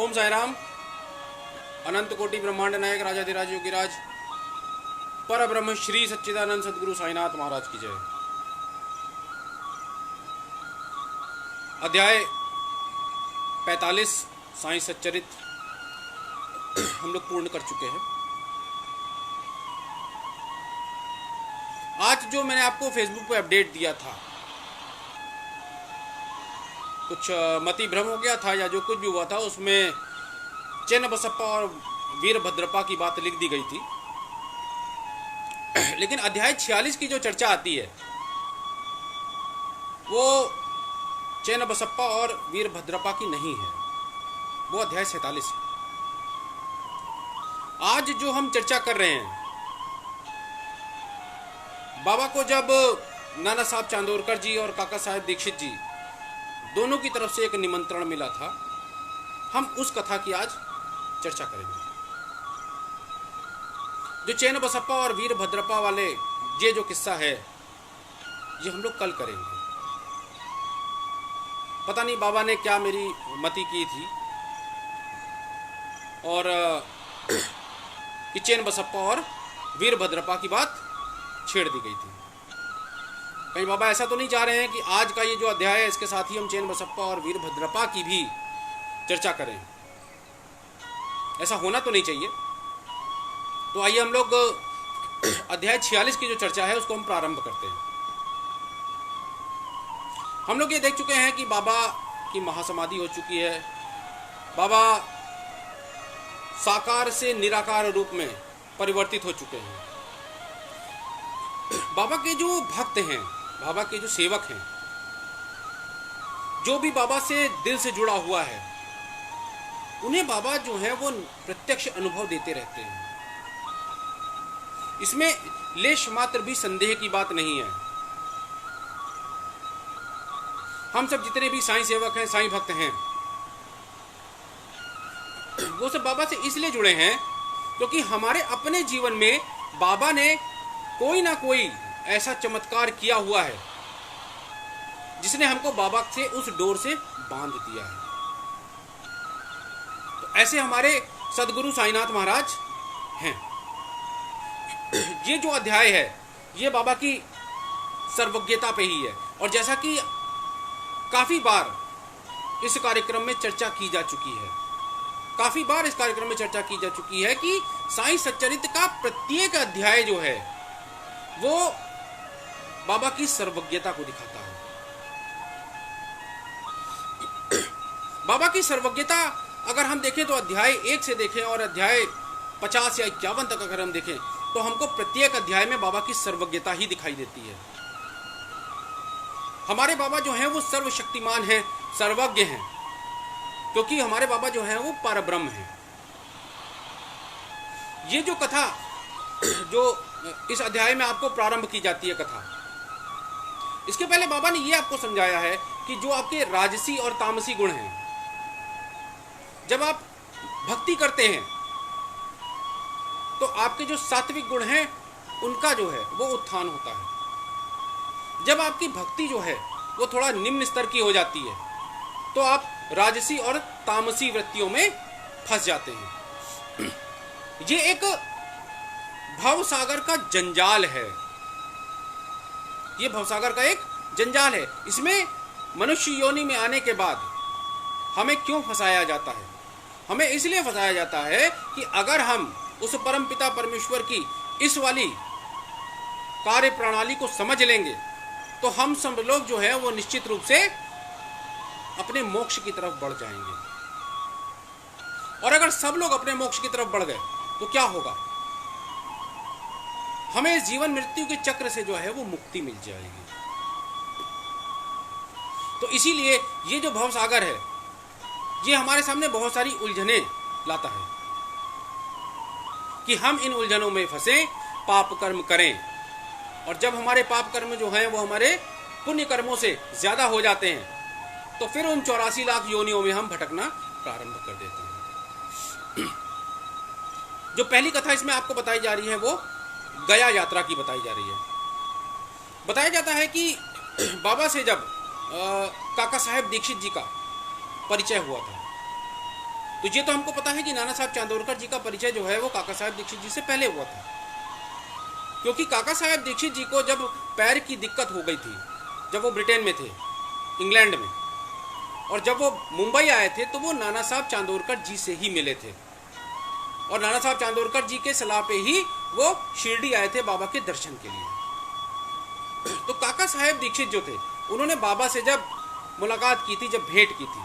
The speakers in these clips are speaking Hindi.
ओम साई राम। अनंत कोटि ब्रह्मांड नायक राजाधिराज योगीराज पर ब्रह्म श्री सच्चिदानंद सदगुरु साईनाथ महाराज की जय। अध्याय 45 साईं सच्चरित हम लोग पूर्ण कर चुके हैं। आज जो मैंने आपको फेसबुक पे अपडेट दिया था, कुछ मति भ्रम हो गया था या जो कुछ भी हुआ था, उसमें चेन्न बसप्पा और वीरभद्रप्पा की बात लिख दी गई थी। लेकिन अध्याय 46 की जो चर्चा आती है वो चेन्न बसप्पा और वीरभद्रप्पा की नहीं है, वो अध्याय 47 है। आज जो हम चर्चा कर रहे हैं, बाबा को जब नाना साहब चांदोरकर जी और काका साहेब दीक्षित जी दोनों की तरफ से एक निमंत्रण मिला था, हम उस कथा की आज चर्चा करेंगे। जो चेन्न बसप्पा और वीरभद्रप्पा वाले ये जो किस्सा है, ये हम लोग कल करेंगे। पता नहीं बाबा ने क्या मेरी मति की थी और कि चेन्न बसप्पा और वीरभद्रप्पा की बात छेड़ दी गई थी। कहीं बाबा ऐसा तो नहीं चाह रहे हैं कि आज का ये जो अध्याय है इसके साथ ही हम चेन्न बसप्पा और वीरभद्रप्पा की भी चर्चा करें? ऐसा होना तो नहीं चाहिए। तो आइए हम लोग अध्याय 46 की जो चर्चा है उसको हम प्रारंभ करते हैं। हम लोग ये देख चुके हैं कि बाबा की महासमाधि हो चुकी है। बाबा साकार से निराकार रूप में परिवर्तित हो चुके हैं। बाबा के जो भक्त हैं, बाबा के जो सेवक हैं, जो भी बाबा से दिल से जुड़ा हुआ है, उन्हें बाबा जो है वो प्रत्यक्ष अनुभव देते रहते हैं। इसमें लेश मात्र भी संदेह की बात नहीं है। हम सब जितने भी साईं सेवक हैं, साईं भक्त हैं, वो सब बाबा से इसलिए जुड़े हैं क्योंकि हमारे अपने जीवन में बाबा ने कोई ना कोई ऐसा चमत्कार किया हुआ है जिसने हमको बाबा से उस डोर से बांध दिया है। तो ऐसे हमारे सदगुरु साईनाथ महाराज हैं। ये जो अध्याय है ये बाबा की सर्वज्ञता पे ही है। और जैसा कि काफी बार इस कार्यक्रम में चर्चा की जा चुकी है, काफी बार इस कार्यक्रम में चर्चा की जा चुकी है कि साईं सच्चरित का प्रत्येक अध्याय जो है वो बाबा की सर्वज्ञता को दिखाता है। बाबा की सर्वज्ञता अगर हम देखें तो अध्याय 1 से देखें और अध्याय 50 या 51 तक अगर हम देखें तो हमको प्रत्येक अध्याय में बाबा की सर्वज्ञता ही दिखाई देती है। हमारे बाबा जो हैं वो सर्वशक्तिमान हैं, सर्वज्ञ हैं, क्योंकि हमारे बाबा जो हैं वो परब्रह्म हैं। ये जो कथा जो इस अध्याय में आपको प्रारंभ की जाती है कथा, इसके पहले बाबा ने ये आपको समझाया है कि जो आपके राजसी और तामसी गुण हैं, जब आप भक्ति करते हैं तो आपके जो सात्विक गुण हैं उनका जो है वो उत्थान होता है। जब आपकी भक्ति जो है वो थोड़ा निम्न स्तर की हो जाती है तो आप राजसी और तामसी वृत्तियों में फंस जाते हैं। ये एक भव सागर का जंजाल है। ये भवसागर का एक जंजाल है। इसमें मनुष्य योनि में आने के बाद हमें क्यों फंसाया जाता है? हमें इसलिए फंसाया जाता है कि अगर हम उस परम पिता परमेश्वर की इस वाली कार्य प्रणाली को समझ लेंगे तो हम सब लोग जो है वो निश्चित रूप से अपने मोक्ष की तरफ बढ़ जाएंगे। और अगर सब लोग अपने मोक्ष की तरफ बढ़ गए तो क्या होगा? हमें इस जीवन मृत्यु के चक्र से जो है वो मुक्ति मिल जाएगी। तो इसीलिए ये जो भव सागर है ये हमारे सामने बहुत सारी उलझने लाता है कि हम इन उलझनों में फंसे, पाप कर्म करें, और जब हमारे पाप कर्म जो हैं वो हमारे पुण्य कर्मों से ज्यादा हो जाते हैं तो फिर उन 84 लाख योनियों में हम भटकना प्रारंभ कर देते हैं। जो पहली कथा इसमें आपको बताई जा रही है वो गया यात्रा की बताई जा रही है। बताया जाता है कि बाबा से जब काका साहेब दीक्षित जी का परिचय हुआ था तो ये तो हमको पता है कि नाना साहब चांदोरकर जी का परिचय जो है वो काका साहेब दीक्षित जी से पहले हुआ था, क्योंकि काका साहेब दीक्षित जी को जब पैर की दिक्कत हो गई थी, जब वो ब्रिटेन में थे, इंग्लैंड में, और जब वो मुंबई आए थे तो वो नाना साहब चांदोरकर जी से ही मिले थे, और नाना साहब चांदोरकर जी के सलाह पे ही वो शिरडी आए थे बाबा के दर्शन के लिए। तो काका साहेब दीक्षित जो थे उन्होंने बाबा से जब मुलाकात की थी, जब भेंट की थी,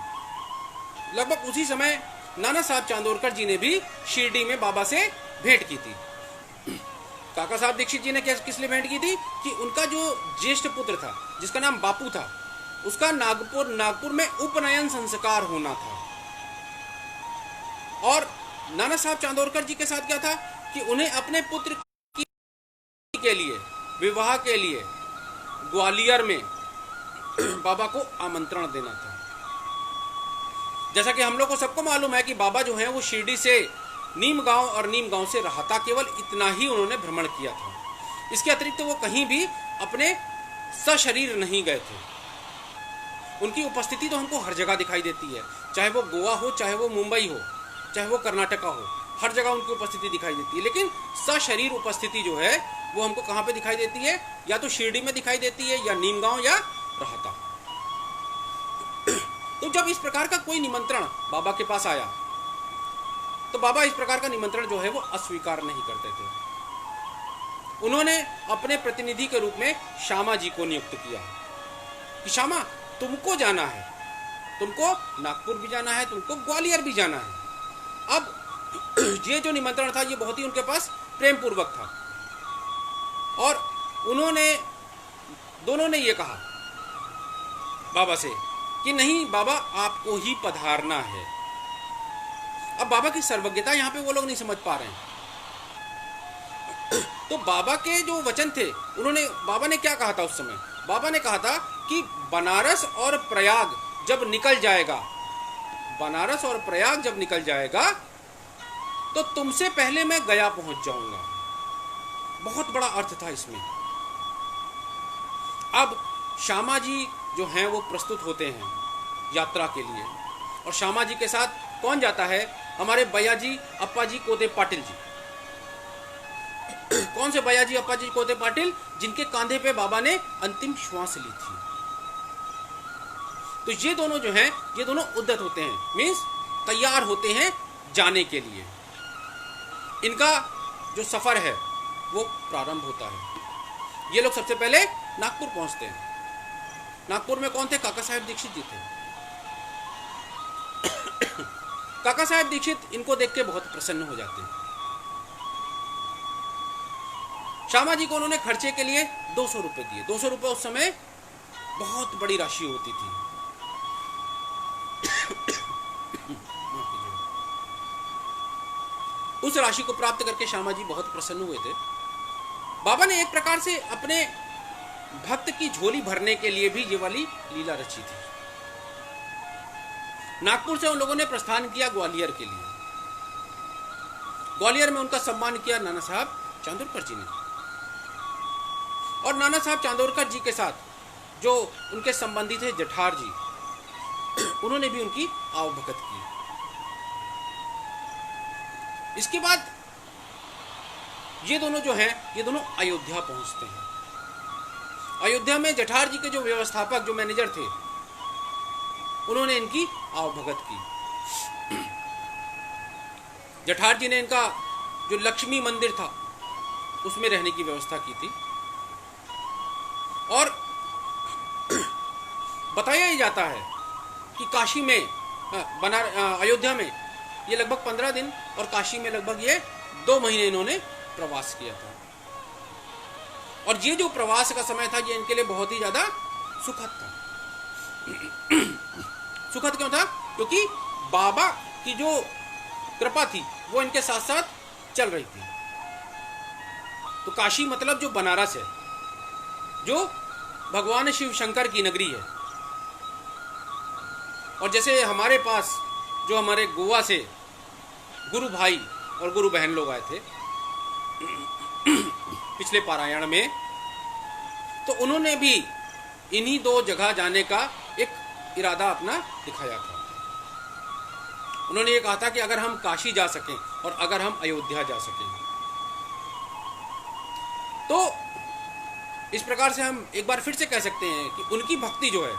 लगभग उसी समय नाना साहब चांदोरकर जी ने भी शिरडी में बाबा से भेंट की थी। काका साहब दीक्षित जी ने किस लिए भेंट की थी कि उनका जो ज्येष्ठ पुत्र था जिसका नाम बापू था, उसका नागपुर में उपनयन संस्कार होना था, और नाना साहब चांदोरकर जी के साथ क्या था कि उन्हें अपने पुत्र के लिए, विवाह के लिए ग्वालियर में बाबा को आमंत्रण देना था। जैसा कि हम लोग को सबको मालूम है कि बाबा जो है वो शिरडी से नीम गांव और नीम गांव से राहता, केवल इतना ही उन्होंने भ्रमण किया था। इसके अतिरिक्त वो कहीं भी अपने सशरीर नहीं गए थे। उनकी उपस्थिति तो हमको हर जगह दिखाई देती है, चाहे वो गोवा हो, चाहे वो मुंबई हो, चाहे वो कर्नाटका हो, हर जगह उनकी उपस्थिति दिखाई देती है। लेकिन सशरीर उपस्थिति जो है वो हमको कहाँ पे दिखाई देती है? या तो शिरडी में दिखाई देती है, या नीमगांव या राहता। तो जब इस प्रकार का कोई निमंत्रण बाबा के पास आया तो बाबा इस प्रकार का निमंत्रण जो है वो अस्वीकार नहीं करते थे। उन्होंने अपने प्रतिनिधि के रूप में श्यामा जी को नियुक्त किया कि श्यामा, तुमको जाना है, तुमको नागपुर भी जाना है, तुमको ग्वालियर भी जाना है। अब ये जो निमंत्रण था ये बहुत ही उनके पास प्रेम पूर्वक था, और उन्होंने दोनों ने ये कहा बाबा से कि नहीं बाबा, आपको ही पधारना है। अब बाबा की सर्वज्ञता यहाँ पे वो लोग नहीं समझ पा रहे हैं। तो बाबा के जो वचन थे, बाबा ने क्या कहा था उस समय? बाबा ने कहा था कि बनारस और प्रयाग जब निकल जाएगा, बनारस और प्रयाग जब निकल जाएगा तो तुमसे पहले मैं गया पहुंच जाऊंगा। बहुत बड़ा अर्थ था इसमें। अब श्यामा जी जो हैं वो प्रस्तुत होते हैं यात्रा के लिए, और श्यामा जी के साथ कौन जाता है? हमारे भैया जी अप्पा जी कोते पाटिल जी। कौन से भैया जी अप्पा जी कोते पाटिल? जिनके कांधे पे बाबा ने अंतिम श्वास ली थी। तो ये दोनों जो हैं, ये दोनों उद्यत होते हैं, मीन्स तैयार होते हैं जाने के लिए। इनका जो सफर है वो प्रारंभ होता है। ये लोग सबसे पहले नागपुर पहुंचते हैं। नागपुर में कौन थे? काका साहेब दीक्षित जी थे। काका साहेब दीक्षित इनको देख के बहुत प्रसन्न हो जाते हैं। श्यामा जी को उन्होंने खर्चे के लिए 200 रुपए दिए। 200 रुपए उस समय बहुत बड़ी राशि होती थी। उस राशि को प्राप्त करके श्यामा जी बहुत प्रसन्न हुए थे। बाबा ने एक प्रकार से अपने भक्त की झोली भरने के लिए भी ये वाली लीला रची थी। नागपुर से उन लोगों ने प्रस्थान किया ग्वालियर के लिए। ग्वालियर में उनका सम्मान किया नाना साहब चांदोरकर जी ने, और नाना साहब चांदोरकर जी के साथ जो उनके संबंधी थे जठार जी, उन्होंने भी उनकी आवभगत की। इसके बाद ये दोनों जो हैं, ये दोनों अयोध्या पहुंचते हैं। अयोध्या में जठार जी के जो व्यवस्थापक, जो मैनेजर थे, उन्होंने इनकी आवभगत की। जठार जी ने इनका जो लक्ष्मी मंदिर था उसमें रहने की व्यवस्था की थी, और बताया ही जाता है कि काशी में, अयोध्या में ये लगभग 15 दिन और काशी में लगभग ये 2 महीने इन्होंने प्रवास किया था। और ये जो प्रवास का समय था ये इनके लिए बहुत ही ज्यादा सुखद था। सुखद क्यों था? क्योंकि बाबा की जो कृपा थी वो इनके साथ साथ चल रही थी। तो काशी मतलब जो बनारस है, जो भगवान शिव शंकर की नगरी है। और जैसे हमारे पास जो हमारे गोवा से गुरु भाई और गुरु बहन लोग आए थे पिछले पारायण में, तो उन्होंने भी इन्हीं 2 जगह जाने का एक इरादा अपना दिखाया था। उन्होंने ये कहा था कि अगर हम काशी जा सकें और अगर हम अयोध्या जा सकें, तो इस प्रकार से हम एक बार फिर से कह सकते हैं कि उनकी भक्ति जो है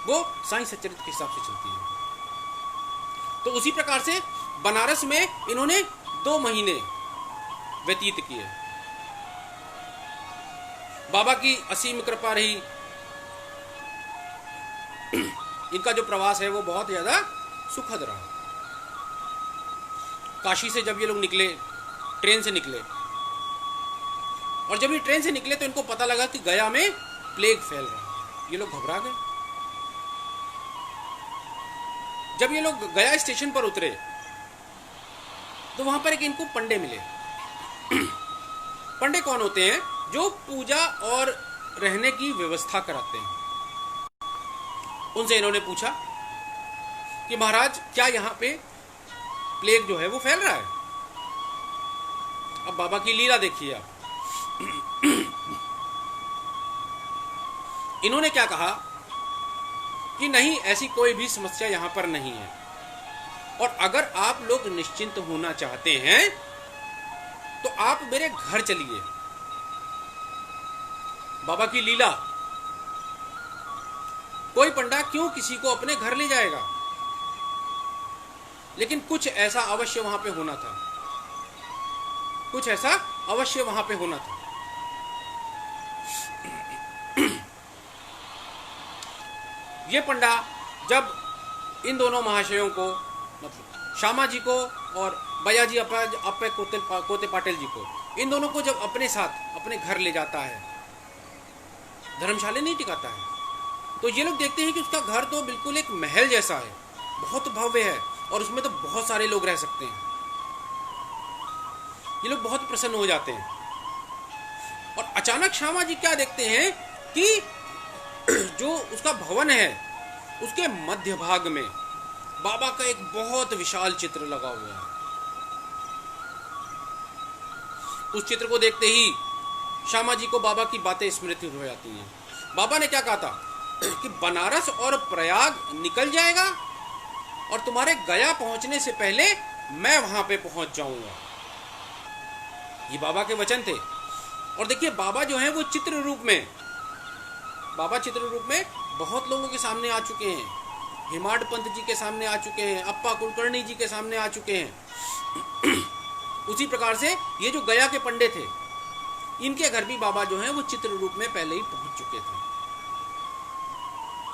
वो साईं सच्चरित्र के हिसाब से चलती है। तो उसी प्रकार से बनारस में इन्होंने 2 महीने व्यतीत किए। बाबा की असीम कृपा रही। इनका जो प्रवास है वो बहुत ज्यादा सुखद रहा। काशी से जब ये लोग निकले, ट्रेन से निकले, और जब ये ट्रेन से निकले तो इनको पता लगा कि गया में प्लेग फैल रहा है। ये लोग घबरा गए। जब ये लोग गया स्टेशन पर उतरे तो वहां पर एक इनको पंडे मिले। पंडे कौन होते हैं? जो पूजा और रहने की व्यवस्था कराते हैं। उनसे इन्होंने पूछा कि महाराज क्या यहां पे प्लेग जो है वो फैल रहा है? अब बाबा की लीला देखिए आप। इन्होंने क्या कहा कि नहीं, ऐसी कोई भी समस्या यहां पर नहीं है, और अगर आप लोग निश्चिंत होना चाहते हैं तो आप मेरे घर चलिए। बाबा की लीला, कोई पंडा क्यों किसी को अपने घर ले जाएगा, लेकिन कुछ ऐसा अवश्य वहां पे होना था। कुछ ऐसा अवश्य वहां पे होना था। ये पंडा जब इन दोनों महाशयों को, मतलब श्यामा जी को और बयाजी अप्पे कोते पाटिल जी को, इन दोनों को जब अपने साथ अपने घर ले जाता है, धर्मशाला नहीं टिकाता है, तो ये लोग देखते हैं कि उसका घर तो बिल्कुल एक महल जैसा है, बहुत भव्य है, और उसमें तो बहुत सारे लोग रह सकते हैं। ये लोग बहुत प्रसन्न हो जाते हैं। और अचानक श्यामा जी क्या देखते हैं कि जो उसका भवन है उसके मध्य भाग में बाबा का एक बहुत विशाल चित्र लगा हुआ है। उस चित्र को देखते ही श्यामा जी को बाबा की बातें स्मृति हो जाती हैं। बाबा ने क्या कहा था कि बनारस और प्रयाग निकल जाएगा और तुम्हारे गया पहुंचने से पहले मैं वहां पे पहुंच जाऊंगा। ये बाबा के वचन थे। और देखिए बाबा जो है वो चित्र रूप में, बाबा चित्र रूप में बहुत लोगों के सामने आ चुके हैं। हेमाड पंत जी के सामने आ चुके हैं, अप्पा कुलकर्णी जी के सामने आ चुके हैं। उसी प्रकार से ये जो गया के पंडे थे, इनके घर भी बाबा जो है वो चित्र रूप में पहले ही पहुंच चुके थे।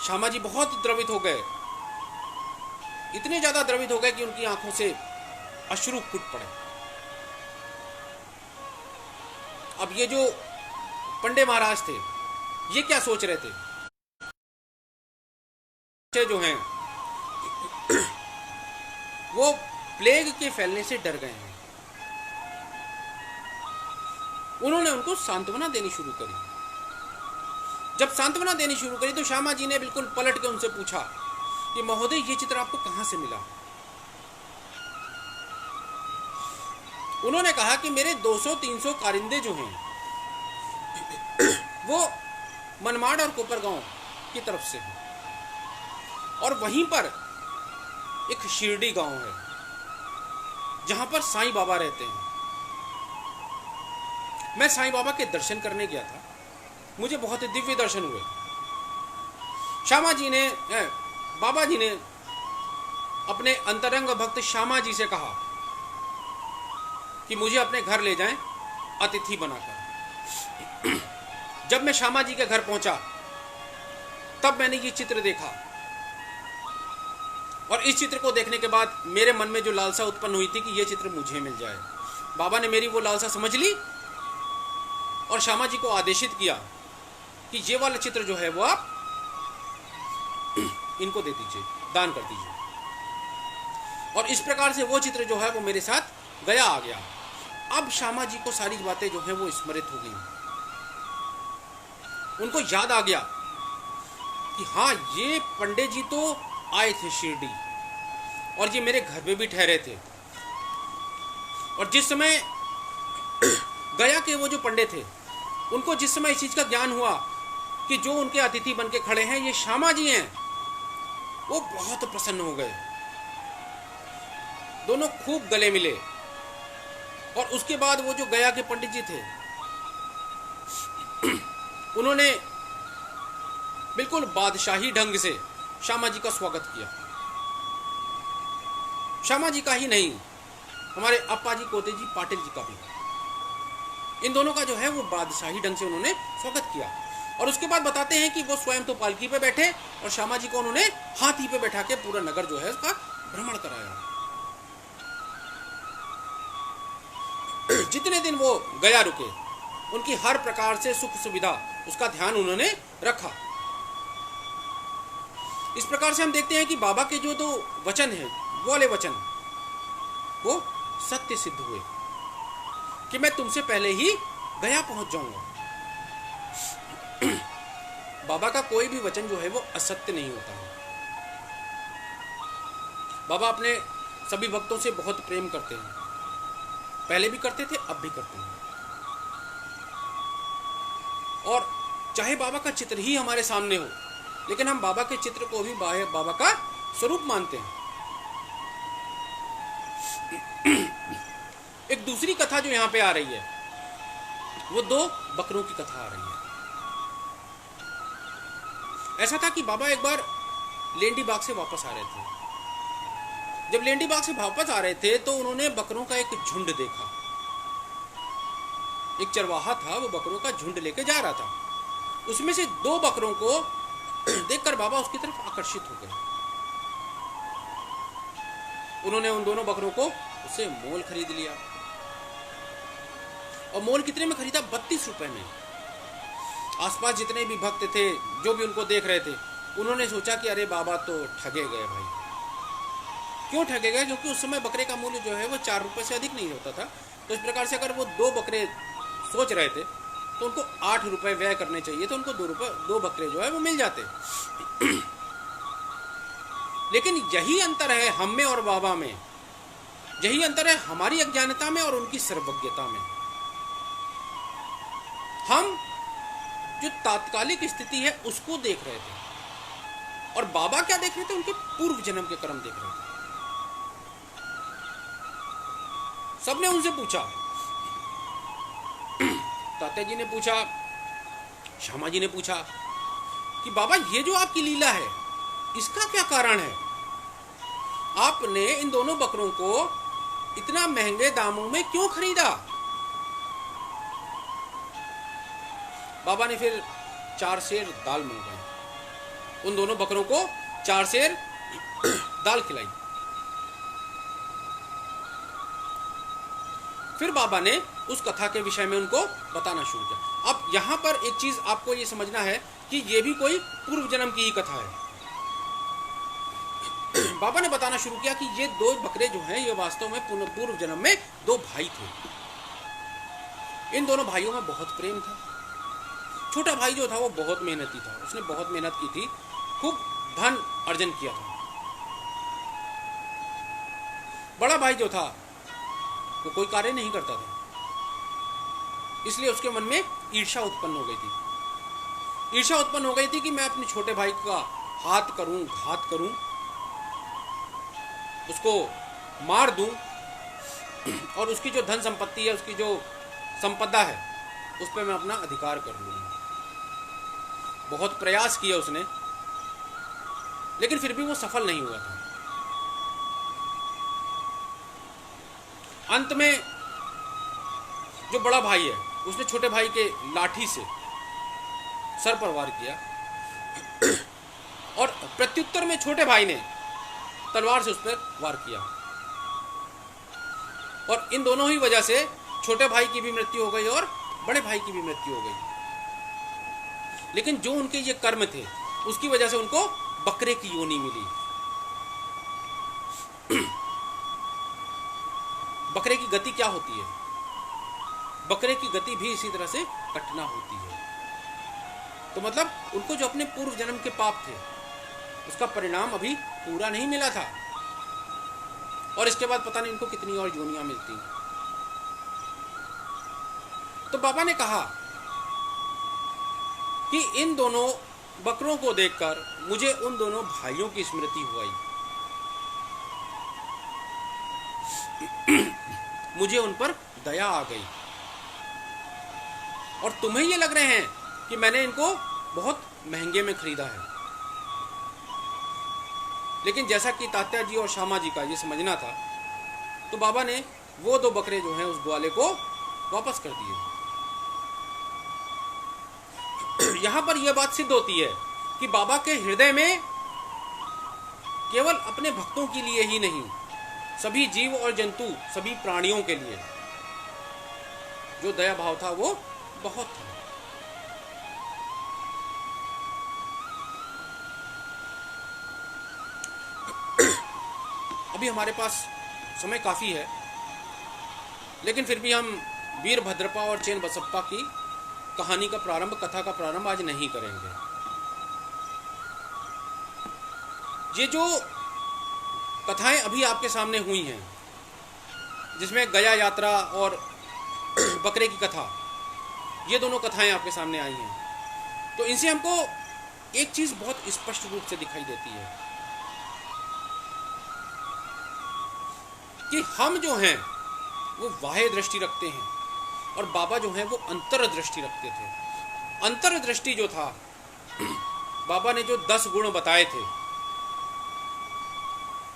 श्यामा जी बहुत द्रवित हो गए, इतने ज्यादा द्रवित हो गए कि उनकी आंखों से अश्रु फूट पड़े। अब ये जो पंडे महाराज थे, ये क्या सोच रहे थे? जो हैं वो प्लेग के फैलने से डर गए हैं। उन्होंने उनको सांत्वना देनी शुरू करी। जब सांत्वना देनी शुरू करी तो श्यामा जी ने बिल्कुल पलट के उनसे पूछा कि महोदय ये चित्र आपको कहां से मिला? उन्होंने कहा कि मेरे 200-300 कारिंदे जो हैं वो मनमाड़ और कोपरगांव की तरफ से हैं, और वहीं पर एक शिरडी गांव है जहां पर साईं बाबा रहते हैं। मैं साईं बाबा के दर्शन करने गया था, मुझे बहुत दिव्य दर्शन हुए। श्यामा जी ने, बाबा जी ने अपने अंतरंग भक्त श्यामा जी से कहा कि मुझे अपने घर ले जाएं अतिथि बनाकर। जब मैं श्यामा जी के घर पहुंचा तब मैंने ये चित्र देखा, और इस चित्र को देखने के बाद मेरे मन में जो लालसा उत्पन्न हुई थी कि ये चित्र मुझे मिल जाए, बाबा ने मेरी वो लालसा समझ ली और श्यामा जी को आदेशित किया कि ये वाला चित्र जो है वो आप इनको दे दीजिए, दान कर दीजिए। और इस प्रकार से वो चित्र जो है वो मेरे साथ गया आ गया। अब श्यामा जी को सारी बातें जो है वो स्मृत हो गई। उनको याद आ गया कि हाँ, ये पंडित जी तो आए थे शिरडी और ये मेरे घर में भी ठहरे थे। और जिस समय गया के वो जो पंडित थे, उनको जिस समय इस चीज का ज्ञान हुआ कि जो उनके अतिथि बन के खड़े हैं ये श्यामा जी हैं, वो बहुत प्रसन्न हो गए। दोनों खूब गले मिले और उसके बाद वो जो गया के पंडित जी थे उन्होंने बिल्कुल बादशाही ढंग से श्यामा जी का स्वागत किया। श्यामा जी का ही नहीं, हमारे अप्पा जी कोते जी पाटिल जी का भी, इन दोनों का जो है वो बादशाही ढंग से उन्होंने स्वागत किया। और उसके बाद बताते हैं कि वो स्वयं तो पालकी पे बैठे और श्यामा जी को उन्होंने हाथी पे बैठा के पूरा नगर जो है उसका भ्रमण कराया। जितने दिन वो गया रुके, उनकी हर प्रकार से सुख सुविधा उसका ध्यान उन्होंने रखा। इस प्रकार से हम देखते हैं कि बाबा के जो दो वचन हैं, वो वाले वचन वो सत्य सिद्ध हुए कि मैं तुमसे पहले ही गया पहुंच जाऊंगा। बाबा का कोई भी वचन जो है वो असत्य नहीं होता है। बाबा अपने सभी भक्तों से बहुत प्रेम करते हैं, पहले भी करते थे, अब भी करते हैं। और चाहे बाबा का चित्र ही हमारे सामने हो, लेकिन हम बाबा के चित्र को भी बाबा का स्वरूप मानते हैं। एक दूसरी कथा जो यहां पे आ रही है, वो दो बकरों की कथा आ रही है। ऐसा था कि बाबा एक बार लेंडी बाग से वापस आ रहे थे। जब लेंडी बाग से वापस आ रहे थे तो उन्होंने बकरों का एक झुंड देखा। एक चरवाहा था, वो बकरों का झुंड लेके जा रहा था। उसमें से दो बकरों को देखकर बाबा उसकी तरफ आकर्षित हो गए। उन्होंने उन दोनों बकरों को उससे मोल खरीद लिया। और मोल कितने में खरीदा? 32 रुपए में। आसपास जितने भी भक्त थे, जो भी उनको देख रहे थे, उन्होंने सोचा कि अरे बाबा तो ठगे गए भाई। क्यों ठगे गए? क्योंकि उस समय बकरे का मूल्य जो है वो 4 रुपए से अधिक नहीं होता था। तो इस प्रकार से अगर वो दो बकरे सोच रहे थे तो उनको 8 रुपए व्यय करने चाहिए, तो उनको 2 बकरे जो है वो मिल जाते। लेकिन यही अंतर है हम में और बाबा में, यही अंतर है हमारी अज्ञानता में और उनकी सर्वज्ञता में। हम जो तात्कालिक स्थिति है उसको देख रहे थे, और बाबा क्या देख रहे थे? उनके पूर्व जन्म के कर्म देख रहे थे। सबने उनसे पूछा, तात्या जी ने पूछा, श्यामा जी ने पूछा कि बाबा ये जो आपकी लीला है इसका क्या कारण है? आपने इन दोनों बकरों को इतना महंगे दामों में क्यों खरीदा? बाबा ने फिर 4 सेर दाल मंगवाई। उन दोनों बकरों को 4 सेर दाल खिलाई। फिर बाबा ने उस कथा के विषय में उनको बताना शुरू किया। अब यहां पर एक चीज आपको ये समझना है कि ये भी कोई पूर्व जन्म की ही कथा है। बाबा ने बताना शुरू किया कि ये 2 बकरे जो हैं ये वास्तव में पूर्व जन्म में 2 भाई थे। इन दोनों भाइयों में बहुत प्रेम था। छोटा भाई जो था वो बहुत मेहनती था, उसने बहुत मेहनत की थी, खूब धन अर्जन किया था। बड़ा भाई जो था वो कोई कार्य नहीं करता था, इसलिए उसके मन में ईर्ष्या उत्पन्न हो गई थी। ईर्ष्या उत्पन्न हो गई थी कि मैं अपने छोटे भाई का हाथ करूं, घात करूं, उसको मार दूं और उसकी जो धन संपत्ति है, उसकी जो संपदा है, उस पर मैं अपना अधिकार कर लूंगा। बहुत प्रयास किया उसने, लेकिन फिर भी वो सफल नहीं हुआ था। अंत में जो बड़ा भाई है उसने छोटे भाई के लाठी से सर पर वार किया और प्रत्युत्तर में छोटे भाई ने तलवार से उस पर वार किया, और इन दोनों ही वजह से छोटे भाई की भी मृत्यु हो गई और बड़े भाई की भी मृत्यु हो गई। लेकिन जो उनके ये कर्म थे उसकी वजह से उनको बकरे की योनि मिली। बकरे की गति क्या होती है? बकरे की गति भी इसी तरह से कटना होती है। तो मतलब उनको जो अपने पूर्व जन्म के पाप थे उसका परिणाम अभी पूरा नहीं मिला था, और इसके बाद पता नहीं इनको कितनी और योनियां मिलती। तो बाबा ने कहा कि इन दोनों बकरों को देखकर मुझे उन दोनों भाइयों की स्मृति हुई। मुझे उन पर दया आ गई। और तुम्हें ये लग रहे हैं कि मैंने इनको बहुत महंगे में खरीदा है, लेकिन जैसा कि तात्या जी और श्यामा जी का ये समझना था, तो बाबा ने वो 2 बकरे जो हैं उस ग्वाले को वापस कर दिए। यहां पर यह बात सिद्ध होती है कि बाबा के हृदय में केवल अपने भक्तों के लिए ही नहीं, सभी जीव और जंतु, सभी प्राणियों के लिए जो दया भाव था वो बहुत था। अभी हमारे पास समय काफी है, लेकिन फिर भी हम वीरभद्रप्पा और चेन बसप्पा की कहानी का प्रारंभ, कथा का प्रारंभ आज नहीं करेंगे। ये जो कथाएं अभी आपके सामने हुई हैं, जिसमें गया यात्रा और बकरे की कथा, ये दोनों कथाएं आपके सामने आई हैं, तो इनसे हमको एक चीज बहुत स्पष्ट रूप से दिखाई देती है कि हम जो हैं वो बाह्य दृष्टि रखते हैं और बाबा जो हैं वो अंतर्दृष्टि रखते थे। अंतर्दृष्टि जो था, बाबा ने जो 10 गुण बताए थे,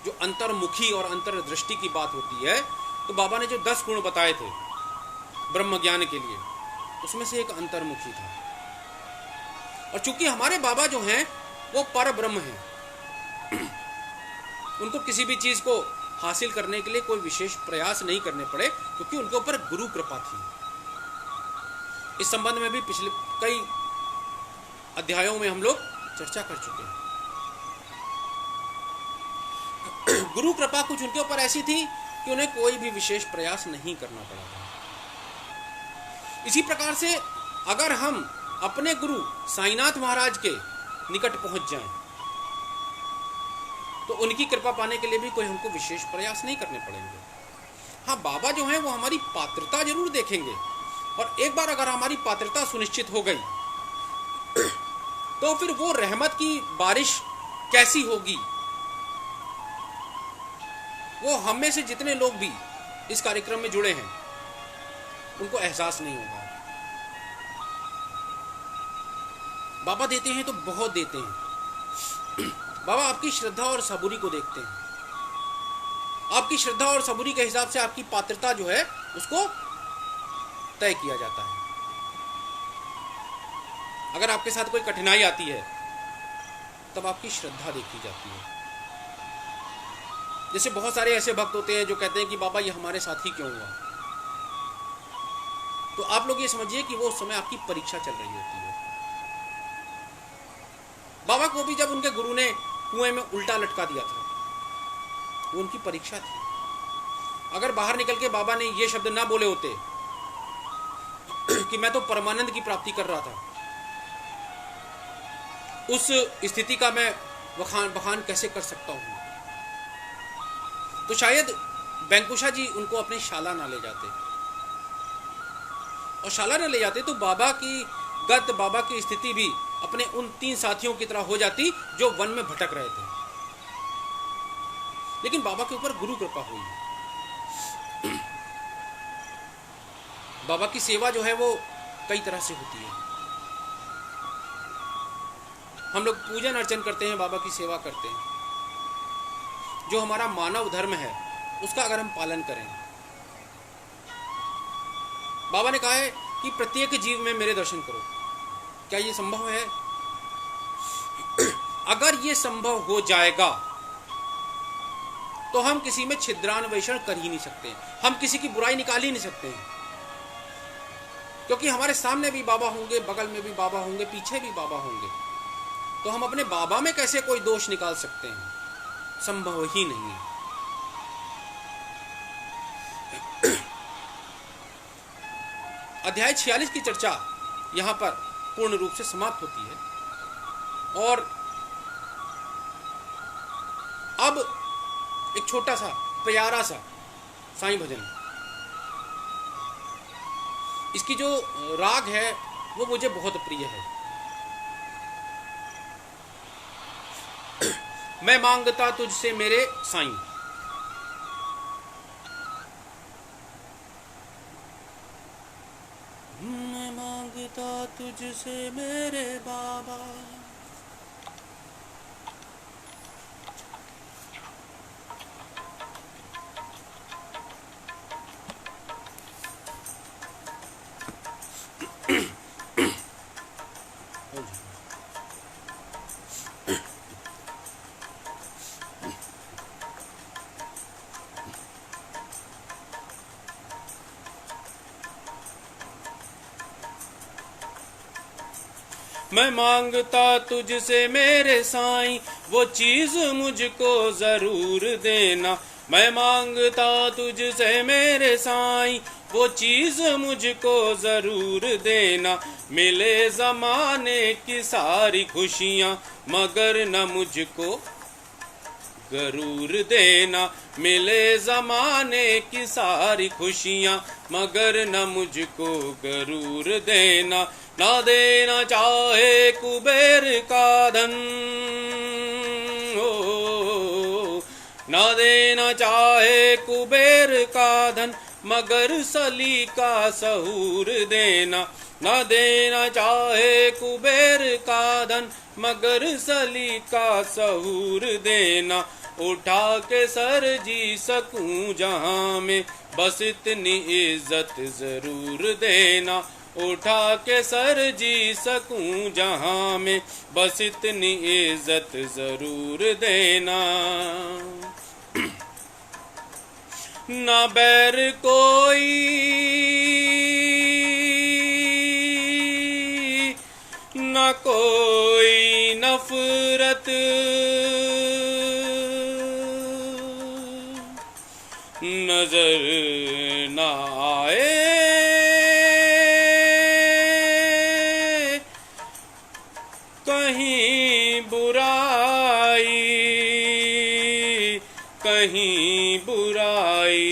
जो अंतर्मुखी और अंतर्दृष्टि की बात होती है, तो बाबा ने जो 10 गुण बताए थे ब्रह्म ज्ञान के लिए, उसमें से एक अंतर्मुखी था। और चूंकि हमारे बाबा जो हैं वो पर ब्रह्म हैं, उनको किसी भी चीज को हासिल करने के लिए कोई विशेष प्रयास नहीं करने पड़े, क्योंकि उनके ऊपर गुरु कृपा थी। इस संबंध में भी पिछले कई अध्यायों में हम लोग चर्चा कर चुके हैं। गुरु कृपा कुछ उनके ऊपर ऐसी थी कि उन्हें कोई भी विशेष प्रयास नहीं करना पड़ा था। इसी प्रकार से अगर हम अपने गुरु साईनाथ महाराज के निकट पहुंच जाएं, तो उनकी कृपा पाने के लिए भी कोई हमको विशेष प्रयास नहीं करने पड़ेंगे। हाँ, बाबा जो हैं वो हमारी पात्रता जरूर देखेंगे, और एक बार अगर हमारी पात्रता सुनिश्चित हो गई तो फिर वो रहमत की बारिश कैसी होगी, वो हम में से जितने लोग भी इस कार्यक्रम में जुड़े हैं उनको एहसास नहीं होगा। बाबा देते हैं तो बहुत देते हैं। बाबा आपकी श्रद्धा और सबूरी को देखते हैं। आपकी श्रद्धा और सबूरी के हिसाब से आपकी पात्रता जो है उसको तय किया जाता है। अगर आपके साथ कोई कठिनाई आती है तब आपकी श्रद्धा देखी जाती है। जैसे बहुत सारे ऐसे भक्त होते हैं जो कहते हैं कि बाबा ये हमारे साथ ही क्यों हुआ, तो आप लोग ये समझिए कि वो उस समय आपकी परीक्षा चल रही होती है। बाबा को भी जब उनके गुरु ने कुएं में उल्टा लटका दिया था, वो उनकी परीक्षा थी। अगर बाहर निकल के बाबा ने ये शब्द ना बोले होते कि मैं तो परमानंद की प्राप्ति कर रहा था, उस स्थिति का मैं बखान कैसे कर सकता हूं, तो शायद बैंकुशा जी उनको अपनी शाला ना ले जाते, और शाला ना ले जाते तो बाबा की गत, बाबा की स्थिति भी अपने उन 3 साथियों की तरह हो जाती जो वन में भटक रहे थे। लेकिन बाबा के ऊपर गुरु कृपा हुई। बाबा की सेवा जो है वो कई तरह से होती है। हम लोग पूजन अर्चन करते हैं, बाबा की सेवा करते हैं। जो हमारा मानव धर्म है उसका अगर हम पालन करें, बाबा ने कहा है कि प्रत्येक जीव में मेरे दर्शन करो। क्या ये संभव है? अगर ये संभव हो जाएगा तो हम किसी में छिद्रान्वेषण कर ही नहीं सकते, हम किसी की बुराई निकाल ही नहीं सकते हैं, क्योंकि हमारे सामने भी बाबा होंगे, बगल में भी बाबा होंगे, पीछे भी बाबा होंगे। तो हम अपने बाबा में कैसे कोई दोष निकाल सकते हैं? संभव ही नहीं है। अध्याय 46 की चर्चा यहां पर पूर्ण रूप से समाप्त होती है, और अब एक छोटा सा प्यारा सा साईं भजन। इसकी जो राग है वो मुझे बहुत प्रिय है। मैं मांगता तुझसे मेरे साईं। मैं मांगता तुझसे मेरे बाबा, मैं मांगता तुझसे मेरे साईं वो चीज मुझको जरूर देना। मैं मांगता तुझसे मेरे साईं वो चीज मुझको जरूर देना। मिले जमाने की सारी खुशियाँ मगर न मुझको गरूर देना। मिले जमाने की सारी खुशियाँ मगर न मुझको गरूर देना। ना देना चाहे कुबेर का धन, ओ ना देना चाहे कुबेर का धन मगर सली का सहूर देना। ना देना चाहे कुबेर का धन मगर सली का सहूर देना। उठा के सर जी सकूं जहां में बस इतनी इज्जत जरूर देना। उठा के सर जी सकूं जहां में बस इतनी इज्जत जरूर देना। ना बैर कोई ना कोई नफरत, नजर ना आए कहीं बुराई, कहीं बुराई।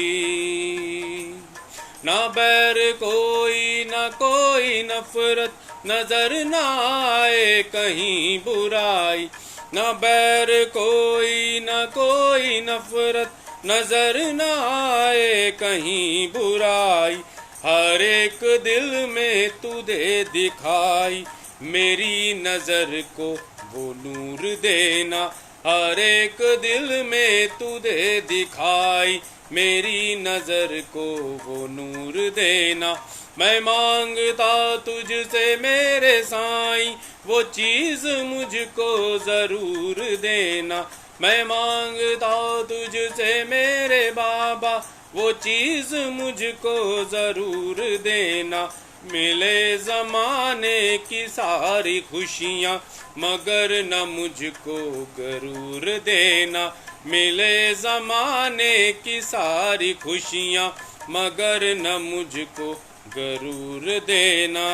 ना बैर कोई ना कोई नफरत, नजर ना आए कहीं बुराई। ना बैर कोई ना कोई नफरत, नजर ना आए कहीं बुराई। हर एक दिल में तू दे दिखाई मेरी नजर को वो नूर देना। हर एक दिल में तू दे दिखाई मेरी नजर को वो नूर देना। मैं मांगता तुझसे मेरे साईं वो चीज मुझको जरूर देना। मैं मांगता तुझसे मेरे बाबा वो चीज मुझको जरूर देना। मिले जमाने की सारी खुशियाँ मगर न मुझको गरूर देना। मिले जमाने की सारी खुशियाँ मगर न मुझको गरूर देना।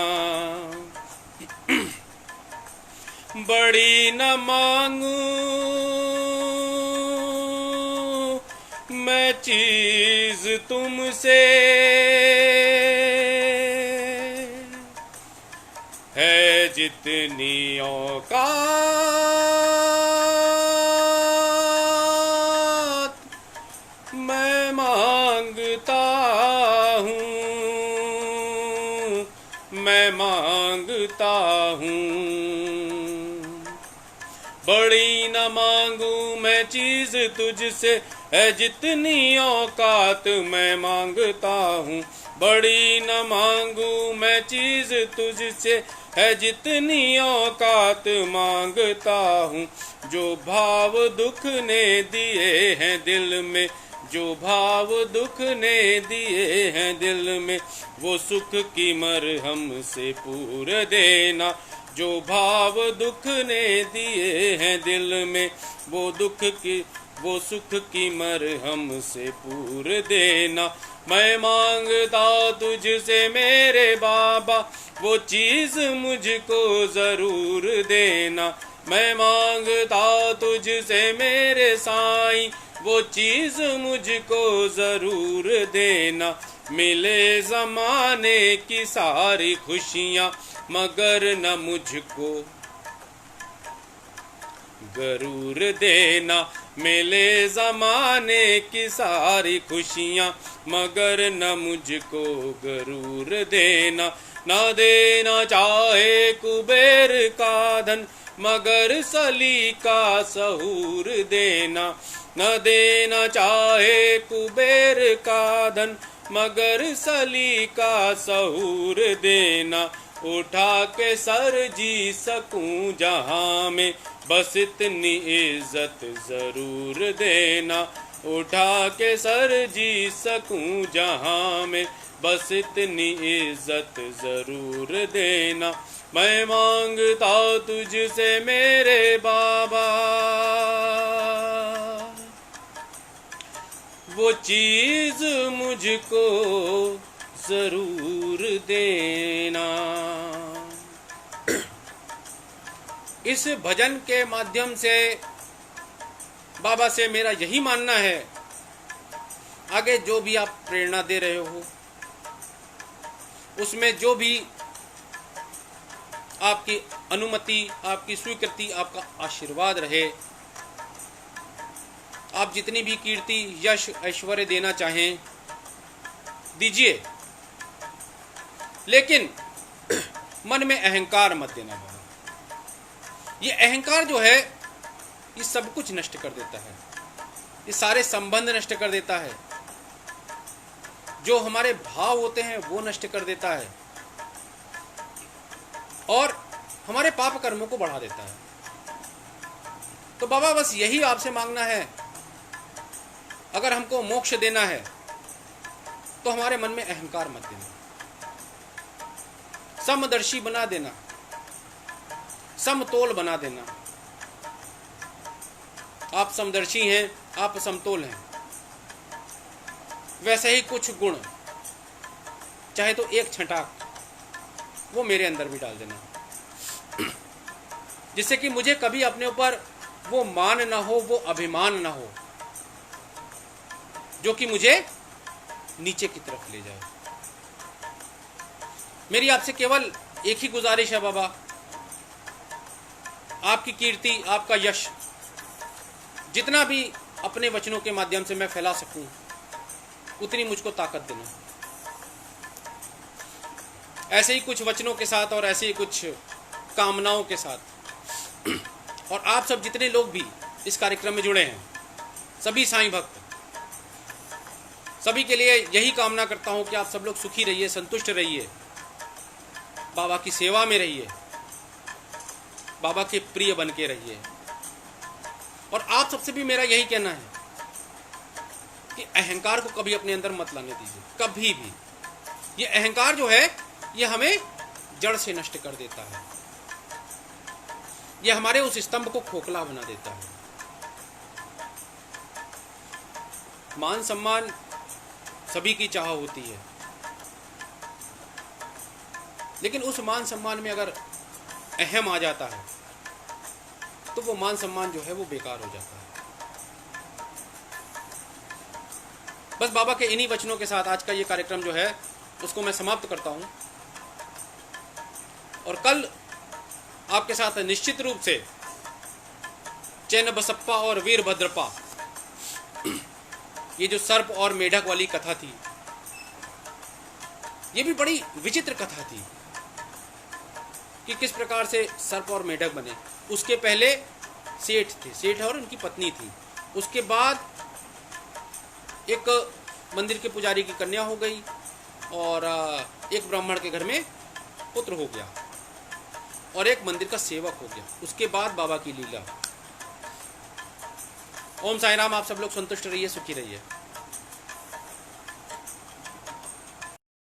बड़ी न मांगू मैं चीज तुमसे, है जितनी औकात मैं मांगता हूँ, मैं मांगता हूँ। बड़ी न मांगू मैं चीज तुझसे, है जितनी औकात मैं मांगता हूँ। बड़ी न मांगू मैं चीज तुझसे, है जितनी औकात मांगता हूँ। जो भाव दुख ने दिए हैं दिल में, जो भाव दुख ने दिए हैं दिल में, वो सुख की मरहम से पूर देना। जो भाव दुख ने दिए हैं दिल में, वो सुख की मरहम से पूर देना। मैं मांगता तुझसे मेरे बाबा वो चीज मुझको जरूर देना। मैं मांगता तुझसे मेरे साईं वो चीज मुझको जरूर देना। मिले जमाने की सारी खुशियाँ मगर न मुझको गरूर देना, मिले ज़माने की सारी खुशियाँ, मगर न मुझको गरूर देना। न देना चाहे कुबेर का धन, मगर सलीका सहूर देना। न देना चाहे कुबेर का धन, मगर सलीका सहूर देना। उठा के सर जी सकूं जहां में, बस इतनी इज्जत जरूर देना। उठा के सर जी सकूं जहां में, बस इतनी इज्जत जरूर देना। मैं मांगता तुझसे मेरे बाबा, वो चीज मुझको जरूर देना। इस भजन के माध्यम से बाबा से मेरा यही मानना है, आगे जो भी आप प्रेरणा दे रहे हो, उसमें जो भी आपकी अनुमति, आपकी स्वीकृति, आपका आशीर्वाद रहे। आप जितनी भी कीर्ति, यश, ऐश्वर्य देना चाहें दीजिए, लेकिन मन में अहंकार मत देना बाबा। ये अहंकार जो है, ये सब कुछ नष्ट कर देता है, ये सारे संबंध नष्ट कर देता है, जो हमारे भाव होते हैं वो नष्ट कर देता है, और हमारे पाप कर्मों को बढ़ा देता है। तो बाबा बस यही आपसे मांगना है, अगर हमको मोक्ष देना है तो हमारे मन में अहंकार मत देना, समदर्शी बना देना, समतोल बना देना। आप समदर्शी हैं, आप समतोल हैं, वैसे ही कुछ गुण, चाहे तो एक छटाक, वो मेरे अंदर भी डाल देना, जिससे कि मुझे कभी अपने ऊपर वो मान ना हो, वो अभिमान ना हो, जो कि मुझे नीचे की तरफ ले जाए। मेरी आपसे केवल एक ही गुजारिश है बाबा, आपकी कीर्ति, आपका यश जितना भी अपने वचनों के माध्यम से मैं फैला सकूं, उतनी मुझको ताकत देना। ऐसे ही कुछ वचनों के साथ और ऐसे ही कुछ कामनाओं के साथ, और आप सब जितने लोग भी इस कार्यक्रम में जुड़े हैं, सभी साईं भक्त, सभी के लिए यही कामना करता हूं कि आप सब लोग सुखी रहिए, संतुष्ट रहिए, बाबा की सेवा में रहिए, बाबा के प्रिय बन के रहिए। और आप सबसे भी मेरा यही कहना है कि अहंकार को कभी अपने अंदर मत लाने दीजिए, कभी भी। ये अहंकार जो है, ये हमें जड़ से नष्ट कर देता है, ये हमारे उस स्तंभ को खोखला बना देता है। मान सम्मान सभी की चाह होती है, लेकिन उस मान सम्मान में अगर अहम आ जाता है तो वो मान सम्मान जो है वो बेकार हो जाता है। बस बाबा के इन्हीं वचनों के साथ आज का ये कार्यक्रम जो है उसको मैं समाप्त करता हूं, और कल आपके साथ निश्चित रूप से चैन बसप्पा और वीरभद्रप्पा, ये जो सर्प और मेढक वाली कथा थी, ये भी बड़ी विचित्र कथा थी कि किस प्रकार से सर्प और मेढक बने। उसके पहले सेठ थे, सेठ और उनकी पत्नी थी, उसके बाद एक मंदिर के पुजारी की कन्या हो गई, और एक ब्राह्मण के घर में पुत्र हो गया, और एक मंदिर का सेवक हो गया। उसके बाद बाबा की लीला। ओम साईं राम। आप सब लोग संतुष्ट रहिए, सुखी रहिए।